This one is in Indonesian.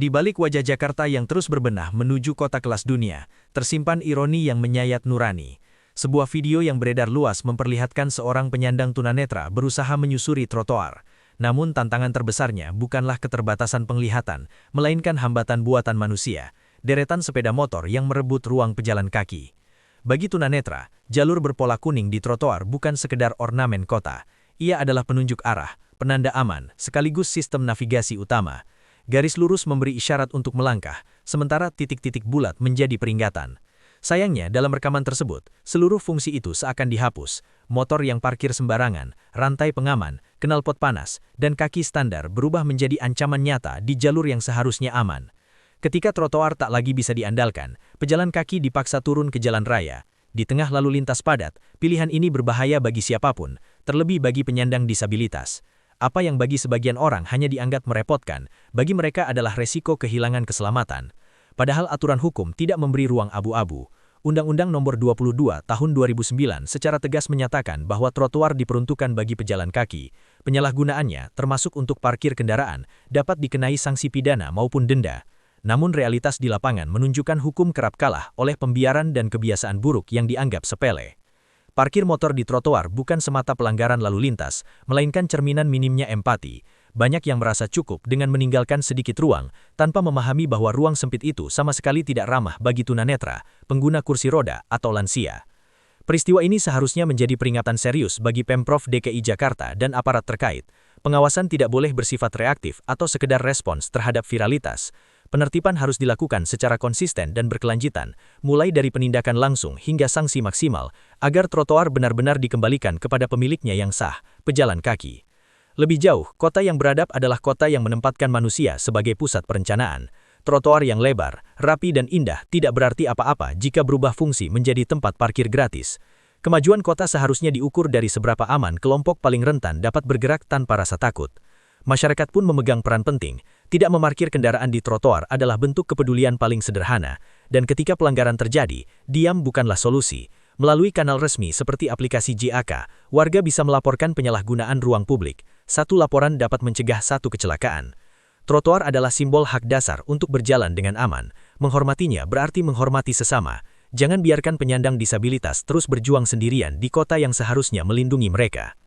Di balik wajah Jakarta yang terus berbenah menuju kota kelas dunia, tersimpan ironi yang menyayat nurani. Sebuah video yang beredar luas memperlihatkan seorang penyandang tunanetra berusaha menyusuri trotoar. Namun tantangan terbesarnya bukanlah keterbatasan penglihatan, melainkan hambatan buatan manusia, deretan sepeda motor yang merebut ruang pejalan kaki. Bagi tunanetra, jalur berpola kuning di trotoar bukan sekedar ornamen kota. Ia adalah penunjuk arah, penanda aman, sekaligus sistem navigasi utama. Garis lurus memberi isyarat untuk melangkah, sementara titik-titik bulat menjadi peringatan. Sayangnya, dalam rekaman tersebut, seluruh fungsi itu seakan dihapus. Motor yang parkir sembarangan, rantai pengaman, knalpot panas, dan kaki standar berubah menjadi ancaman nyata di jalur yang seharusnya aman. Ketika trotoar tak lagi bisa diandalkan, pejalan kaki dipaksa turun ke jalan raya. Di tengah lalu lintas padat, pilihan ini berbahaya bagi siapapun, terlebih bagi penyandang disabilitas. Apa yang bagi sebagian orang hanya dianggap merepotkan, bagi mereka adalah resiko kehilangan keselamatan. Padahal aturan hukum tidak memberi ruang abu-abu. Undang-Undang Nomor 22 Tahun 2009 secara tegas menyatakan bahwa trotoar diperuntukkan bagi pejalan kaki. Penyalahgunaannya, termasuk untuk parkir kendaraan, dapat dikenai sanksi pidana maupun denda. Namun realitas di lapangan menunjukkan hukum kerap kalah oleh pembiaran dan kebiasaan buruk yang dianggap sepele. Parkir motor di trotoar bukan semata pelanggaran lalu lintas, melainkan cerminan minimnya empati. Banyak yang merasa cukup dengan meninggalkan sedikit ruang, tanpa memahami bahwa ruang sempit itu sama sekali tidak ramah bagi tunanetra, pengguna kursi roda, atau lansia. Peristiwa ini seharusnya menjadi peringatan serius bagi Pemprov DKI Jakarta dan aparat terkait. Pengawasan tidak boleh bersifat reaktif atau sekedar respons terhadap viralitas. Penertiban harus dilakukan secara konsisten dan berkelanjutan, mulai dari penindakan langsung hingga sanksi maksimal, agar trotoar benar-benar dikembalikan kepada pemiliknya yang sah, pejalan kaki. Lebih jauh, kota yang beradab adalah kota yang menempatkan manusia sebagai pusat perencanaan. Trotoar yang lebar, rapi dan indah tidak berarti apa-apa jika berubah fungsi menjadi tempat parkir gratis. Kemajuan kota seharusnya diukur dari seberapa aman kelompok paling rentan dapat bergerak tanpa rasa takut. Masyarakat pun memegang peran penting. Tidak memarkir kendaraan di trotoar adalah bentuk kepedulian paling sederhana, dan ketika pelanggaran terjadi, diam bukanlah solusi. Melalui kanal resmi seperti aplikasi JAK, warga bisa melaporkan penyalahgunaan ruang publik. Satu laporan dapat mencegah satu kecelakaan. Trotoar adalah simbol hak dasar untuk berjalan dengan aman. Menghormatinya berarti menghormati sesama. Jangan biarkan penyandang disabilitas terus berjuang sendirian di kota yang seharusnya melindungi mereka.